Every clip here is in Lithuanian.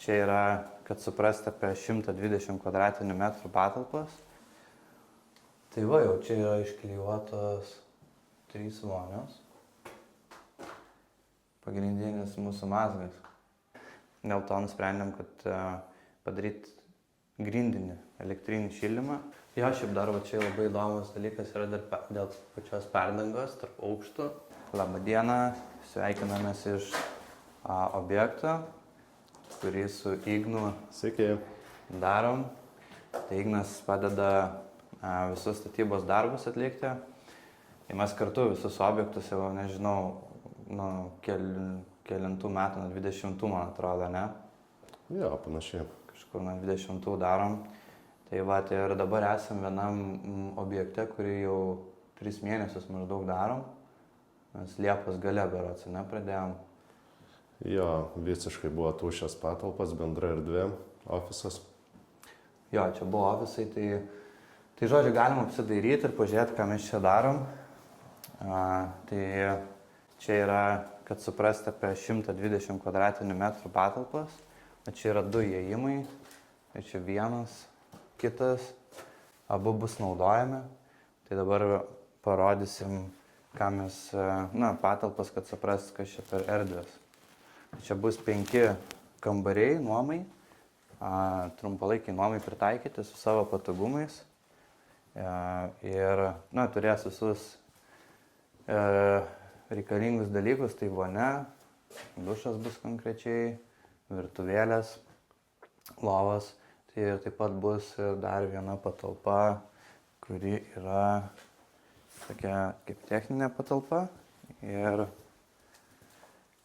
čia yra, kad suprasti, apie 120 kvadratinių metrų patalpas. Tai va, jau čia yra išklijuotos 3 vonios. Pagrindinis mūsų mazgas. Dėl to nusprendėm, kad padaryti grindinį elektrinį šildymą. Jo, šiaip dar va čia labai įdomus dalykas yra dėl pačios perdangos tarp aukštų. Labą dieną, sveikinamės iš objekto, kurį su Ignu darom. Tai Ignas padeda visus statybos darbus atlikti. Tai mes kartu visus objektus jau, nežinau, kelintų metų, nuo 20, man atrodo, ne? Jo, panašiai. Kažkur nuo 20 darom. Tai va, tai ir dabar esam vienam objekte, kurį jau 3 mėnesius maždaug darom. Mes Liepos gale berods, ne, pradėjom. Jo, visiškai buvo tuščias patalpas, bendra erdvė, ofisas. Jo, čia buvo ofisai, tai žodžiu, galima apsidairyti ir pažiūrėti, ką mes čia darom. Tai čia yra, kad suprasti, apie 120 kvadratinių metrų patalpas. O čia yra 2 įėjimai, tai čia vienas, kitas, abu bus naudojami. Tai dabar parodysim, ką mes, patalpas, kad suprasti, kas čia per erdvės. Čia bus 5 kambariai nuomai, trumpalaikiai nuomai pritaikyti su savo patogumais. Ir, turės visus reikalingus dalykus, tai vonia, dušas bus konkrečiai, virtuvėlės, lovas. Tai ir taip pat bus ir dar viena patalpa, kuri yra tokia kaip techninė patalpa. Ir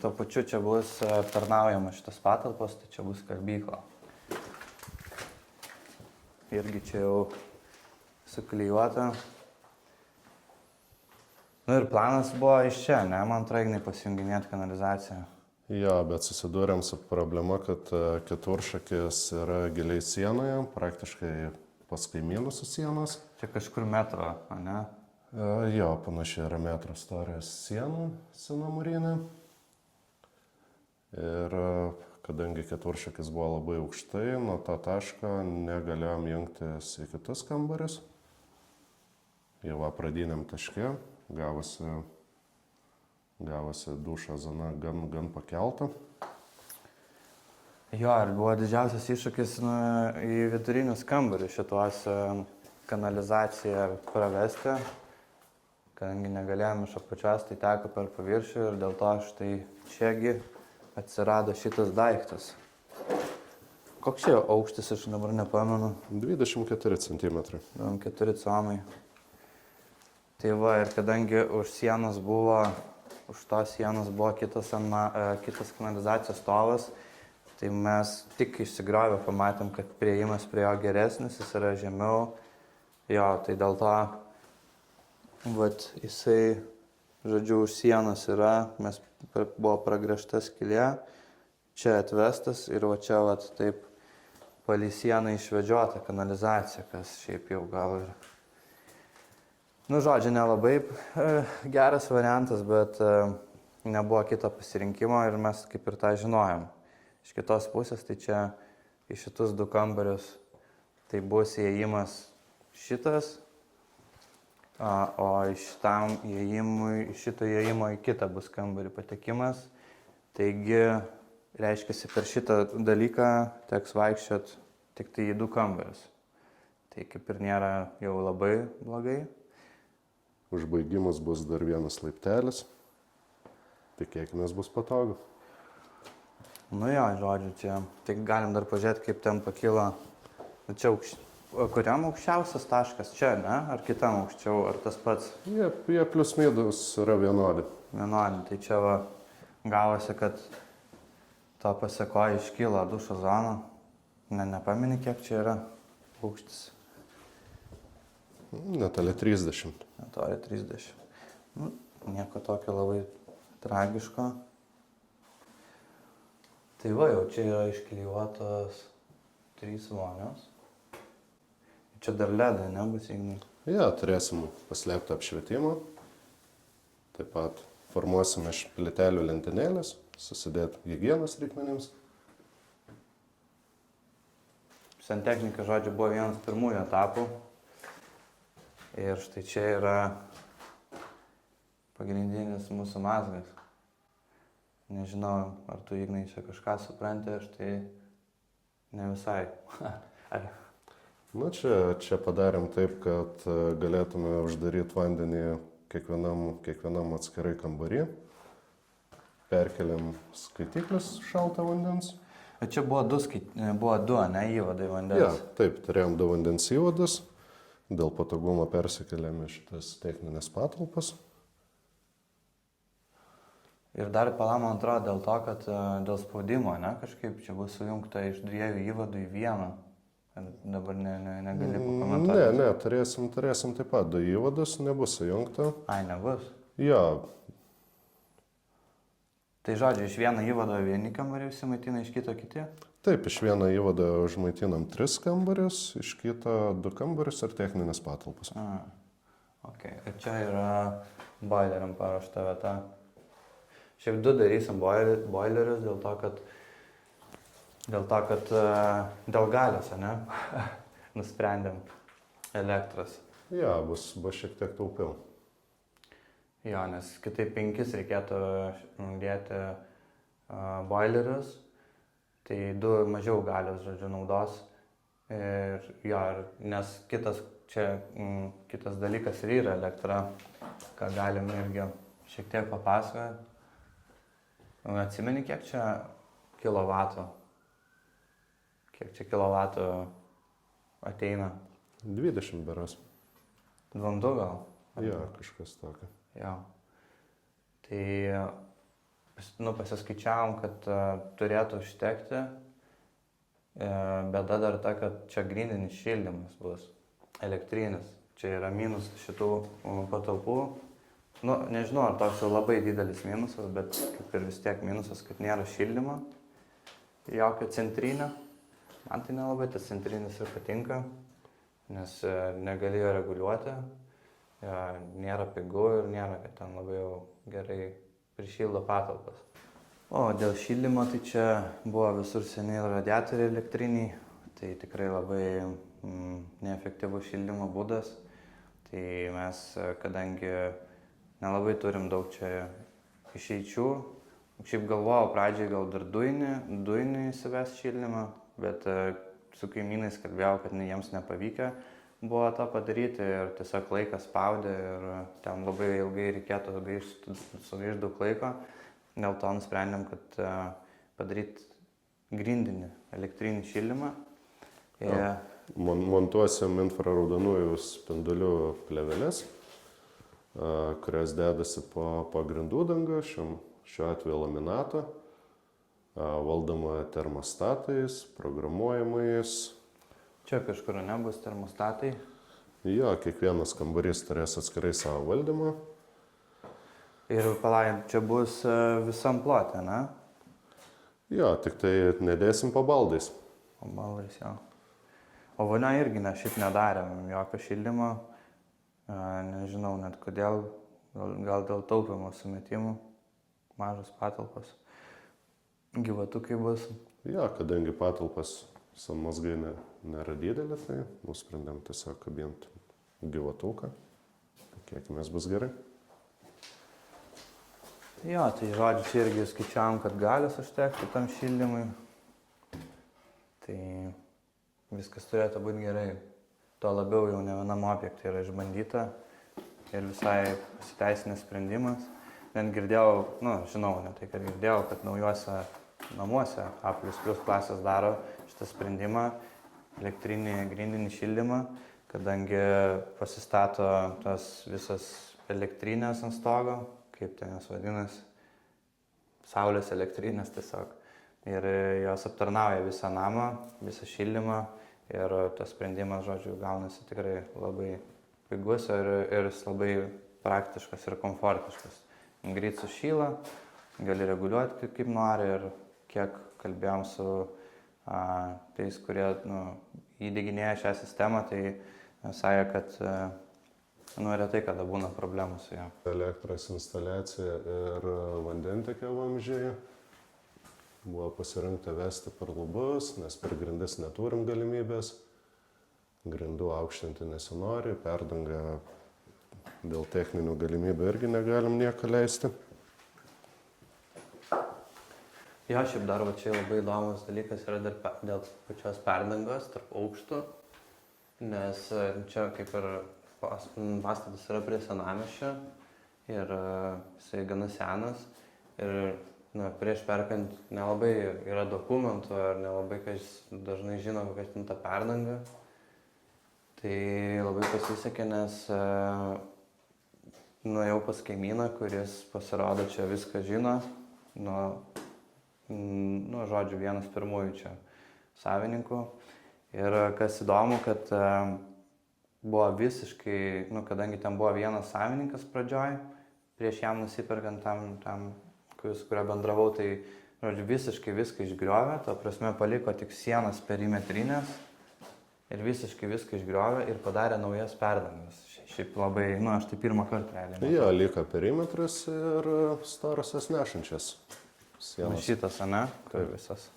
tuo pačiu čia bus tarnaujama šitas patalpos, tai čia bus skalbykla. Irgi čia jau suklijuota. Ir planas buvo iš čia, ne? Man atrodo, pasijunginėti kanalizaciją. Jo, bet susidūrėm su problema, kad keturšakis yra giliai sienoje, praktiškai pas kaimynus su sienos. Čia kažkur metro, ne? Jo, panašiai yra metro storijos sienų, sena mūrinė. Ir kadangi keturšakis buvo labai aukštai, nuo to taško negalėjom jungtis į kitus kambarius. Jau pradiniam taške gavosi dušo zona gan pakelta. Jo, ir buvo didžiausias iššūkis į vidurinius kambarius šitos kanalizaciją pravesti. Kadangi negalėjom iš apačios, tai teko per paviršių ir dėl to štai čiagi atsirado šitas daiktas. Koks čia aukštis, aš dabar nepamenu? 24 cm. 4 comai. Tai va, ir kadangi už tos sienos buvo kitas kanalizacijos stovas, tai mes tik išsigriovę pamatėm, kad priėjimas prie jo geresnis, jis yra žemiau. Jo, tai dėl to, jisai, žodžiu, už sienos yra, buvo pragręžta skylė, čia atvestas ir čia taip palei sieną išvedžiota kanalizacija, kas šiaip jau gal ir... Žodžiu, nelabai geras variantas, bet nebuvo kito pasirinkimo ir mes kaip ir tą žinojom. Iš kitos pusės, tai čia į šitus 2 kambarius tai bus įėjimas šitas, o iš šito įėjimo į kitą bus kambarį patekimas. Taigi, reiškia, per šitą dalyką teks vaikščiot tik tai į 2 kambarius. Tai kaip ir nėra jau labai blogai. Užbaigimas bus dar vienas laiptelis. Tikėkimės bus patogu. Jo, žodžiu, čia. Tai galim dar pažiūrėti, kaip ten pakilo. Čia kuriam aukščiausias taškas? Čia, ne? Ar kitam aukščiau? Ar tas pats? Jie plius minus yra vienodi. Vienodi. Tai čia gavosi, kad to pasiekoje iškyla dušo zona. Nepameni, kiek čia yra aukštis? Netoli 30. Netoli 30. Nieko tokio labai tragiško. Tai va, jau čia yra išklijuotos 3 vonios. Čia dar ledai, nebus, Ignai? Jo, turėsim paslėptą apšvietimą. Taip pat formuosime iš plytelių lentynėlės, susidėti higienos reikmenims. Santechnika, žodžiu, buvo vienas pirmųjų etapų. Ir štai čia yra pagrindinis mūsų mazgas. Nežinau, ar tu, Ignai, čia kažką supranti, aš tai ne visai. Na, čia padarėm taip, kad galėtume uždaryti vandenį kiekvienam atskirai kambarį. Perkeliam skaitiklis šalto vandens. Čia buvo du, ne, įvadai vandens. Ja, taip, turėjom 2 vandens įvadus. Dėl patogumo persikeliame šitas techninės patalpas. Ir dar man atrodo dėl to, kad dėl spaudimo, ne, kažkaip čia bus sujungta iš 2 įvadų į vieną. Dabar negali pakomentuoti. Ne, turėsim taip pat 2 įvadus, nebus sujungta. Ai, nebus. Ja. Tai žodžiu, iš vieno įvado vieni kambariai užsimaitina, iš kito kiti? Taip, iš vieno įvado užmaitinam 3 kambarius, iš kito 2 kambarius ir techninės patalpas. Ok, ir čia yra boileriam paruošta vieta. Šiaip 2 darysim boilerius dėl to, kad dėl galios, ne? Nusprendėm elektros. Ja, bus šiek tiek taupiau. Jo, nes kitaip 5 reikėtų dėti boilerius, tai 2 mažiau galios, žodžiu, naudos. Ir jo, nes kitas dalykas ir yra elektra, ką galim irgi šiek tiek papasakoti. Atsimeni, kiek čia kilovatų? Kiek čia kilovatų ateina? 20 beras. 2 gal? Ja, kažkas tokio. Jo. Tai, pasiskaičiavom, kad turėtų užtekti. Bėda dar ta, kad čia grindinis šildymas bus. Elektrinis. Čia yra minus šitų patalpų. Nežinau, ar toks jau labai didelis minusas, bet kaip ir vis tiek minusas, kad nėra šildymo. Jokio centrinio. Man tai nelabai tas centrinis ir patinka, nes negali jo reguliuoti. Nėra pigu ir nėra, kad ten labai jau gerai prišildo patalpas. O dėl šildymo, tai čia buvo visur seniai radiatoriai elektriniai. Tai tikrai labai neefektyvus šildymo būdas. Tai mes, kadangi nelabai turim daug čia išeičių. Šiaip galvojau pradžiai gal dar dujinį įsivest šildymą, bet su kaimynais kalbėjau, kad jiems nepavykę buvo tą padaryti ir tiesiog laikas spaudė ir ten labai ilgai reikėtų sugaišti daug laiko. Dėl to nusprendėm, kad padaryti grindinį elektrinį šildymą. Montuosim infraraudonųjų spindulių plėveles, kurios dedasi po grindų dangą, šiuo atveju laminato, valdoma termostatais, programuojamais. Čia kažkur nebus termostatai? Jo, kiekvienas kambarys turės atskirai savo valdymą. Ir palaim, čia bus visam plote, ne? Jo, tik tai nedėsim po baldais. Po baldais, jo. O vonia irgi šit nedarėm jokio šildymo. Nežinau net kodėl, gal dėl taupimo sumetimų, mažos patalpos, gyvatukai bus. Jo, kadangi patalpas mazgai nėra didelė, tai nusprendėm tiesiog kabinti gyvatuką, tikėkimės bus gerai. Jo, tai žodžiu, čia irgi skaičiavom, kad galios užtekti tam šildymui, tai viskas turėtų būti gerai. Tuo labiau jau ne vienam objektui yra išbandyta ir visai pasiteisinęs sprendimas. Net girdėjau, žinau, ne tai, kad girdėjau, kad naujuose namuose A++ klasės daro šitą sprendimą, elektrinį grindinį šildymą, kadangi pasistato tas visas elektrinės ant stogo, kaip ten jos vadinasi, saulės elektrinės tiesiog. Ir jos aptarnauja visą namą, visą šildymą. Ir tas sprendimas, žodžiu, gaunasi tikrai labai pigus ir jis labai praktiškas ir komfortiškas. Greit sušyla, gali reguliuoti kaip nori ir kiek kalbėjom su tais, kurie įdieginėja šią sistemą, tai sakė, kad retai kada būna problemų su ją. Elektros instaliacija ir vandentiekio vamzdžiai buvo pasirinkta vesti per lubus, nes per grindis neturim galimybės. Grindų aukštinti nesinori, perdangą dėl techninių galimybių irgi negalim nieko leisti. Jo, šiaip dar va čia labai įdomus dalykas yra dėl pačios perdangos tarp aukštų, nes čia kaip ir pastatas yra prie senamiesčio ir jisai gana senas ir prieš perkant nelabai yra dokumentų ar nelabai kas dažnai žino, kokia ten ta perdanga. Tai labai pasisekė, nes nuėjau pas kaimyną, kuris pasirodo čia viską žino, žodžiu, vienas pirmųjų čia savininkų. Ir kas įdomu, kad buvo visiškai, kadangi ten buvo vienas savininkas pradžioj, prieš jam nusiperkant tam su kurio bendravau, tai, žodžiu, visiškai viską išgriovė, to prasme paliko tik sienas perimetrinės ir visiškai viską išgriovė ir padarė naujas perdangas. Šiaip labai, aš tai pirmą kartą realiai. Jo, liko perimetras ir storosios nešančias sienos. Šitas, ane? Kur visas.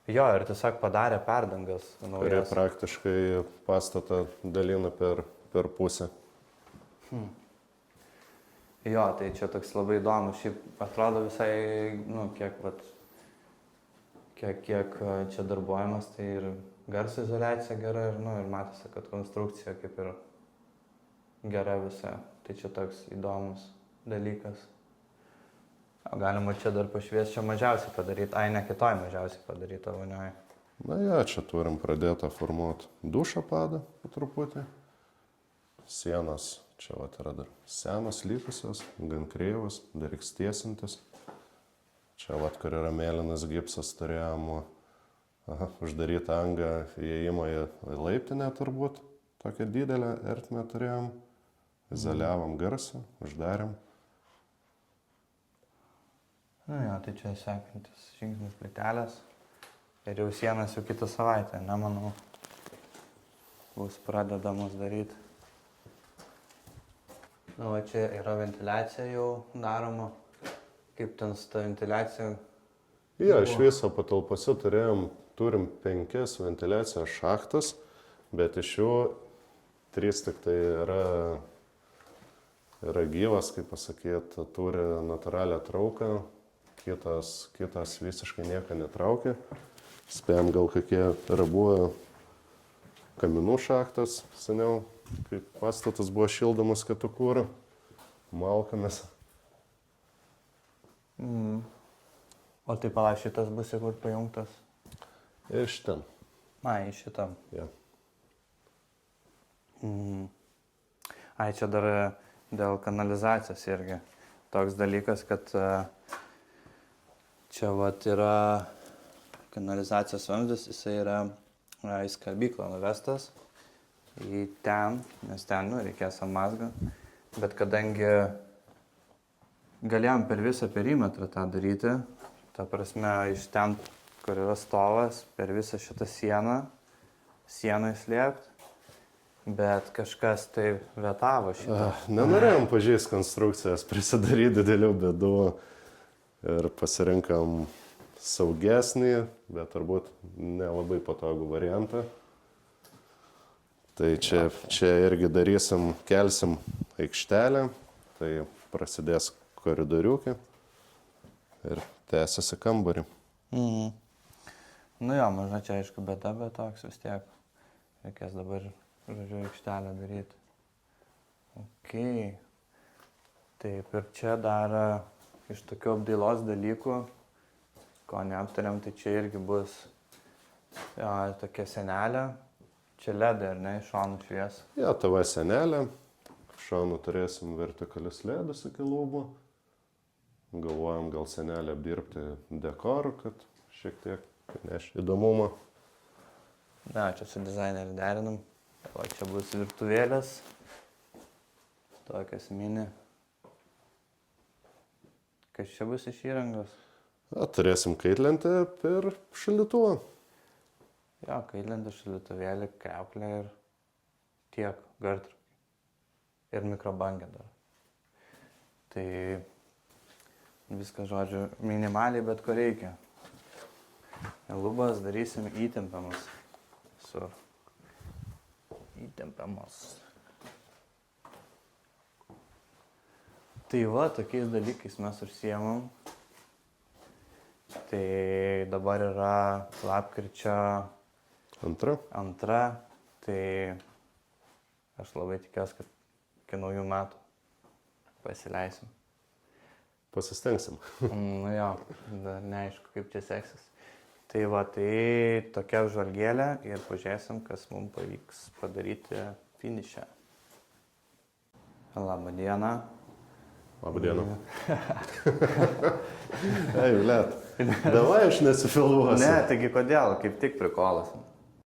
Jo, ir tiesiog padarė perdangas naujas. Kurie praktiškai pastatą dalina per pusę. Jo, tai čia toks labai įdomus. Šiaip atrodo visai, kiek čia darbuojamas, tai ir garso izoliacija gera ir matėsi, kad konstrukcija kaip ir gera visa. Tai čia toks įdomus dalykas. O galima čia dar pašviesti, čia mažiausiai padaryti, ne kitoj mažiausiai padaryta vonioje. Čia turim pradėtą formuoti dušą padą po truputį. Sienos čia yra dar senos likusios, gan kreivos, dar reiks tiesintis. Čia kur yra mėlynas gipsas, turėjom uždarytą angą įėjimo į laiptinę turbūt. Tokią didelę ertmę turėjom, izoliavom garsą, uždarėm. Tai čia sekantis žingsnis plytelės ir jau sienas jau kitą savaitę, nemanau, bus pradedamas daryti. Čia yra ventiliacija jau daroma, kaip ten su ta ventiliacija? Iš viso patalpose turim 5 ventiliacijos šachtas, bet iš jų 3 tik tai yra gyvas, kaip pasakyti, turi natūralią trauką. Kitas visiškai nieko netraukia. Spėjom gal kokie buvo kaminų šachtas seniau, kai pastatas buvo šildomas kitų kūrų, malkomis. O tai pala, šitas bus į kur pajungtas? Iš ten. Į šitam. Ja. Čia dar dėl kanalizacijos irgi toks dalykas, kad čia yra kanalizacijos vamzdis, jisai yra į skalbyklą nuvestas į ten, nes ten reikės amazgą, bet kadangi galėjom per visą perimetrą tą daryti, ta prasme iš ten, kur yra stovas, per visą šitą sieną įslėpti, bet kažkas tai vetavo šitą. Nenorėjom pažeisti konstrukcijas, prisidaryti didelių bėdų. Ir pasirinkam saugesnį, bet turbūt nelabai patogų variantą. Tai čia irgi kelsim aikštelę, tai prasidės koridoriukė ir tęsiasi kambarį. Maža čia aišku bėda, bet toks vis tiek reikės dabar, aikštelę daryti. Taip, ir čia dar iš tokių apdailos dalykų, ko neaptariam, tai čia irgi bus tokia senelė, čia ledai, ar ne, iš šonų švies. TV senelė, šonų turėsim vertikalius ledus iki lubų. Galvojam gal senelę apdirbti dekoru, kad šiek tiek neš įdomumo. Čia su dizaineriu derinam. O čia bus virtuvėlės, tokios mini. Kas čia bus iš įrangos? Turėsim kaitlentę ir šaldytuvą. Kaitlentė, šaldytuvėlį, kriauklę ir tiek, gartraukį. Ir mikrobangę dar. Tai viskas, žodžiu, minimaliai, bet ko reikia. Lubas darysim įtempiamus. Visur. Įtempiamus. Tai va, tokiais dalykais mes užsiemam. Tai dabar yra lapkričio antra. Tai aš labai tikiuosi, kad iki naujų metų pasileisim. Pasistengsim. Nu jo, dar neaišku, kaip čia seksis. Tai va, tai tokia apžvalgėlė ir pažiūrėsim, kas mums pavyks padaryti finiše. Labą dieną. Labą dieną. Ei, blėt. Davai aš nesifilmuosiu. Ne, taigi kodėl, kaip tik prikolas.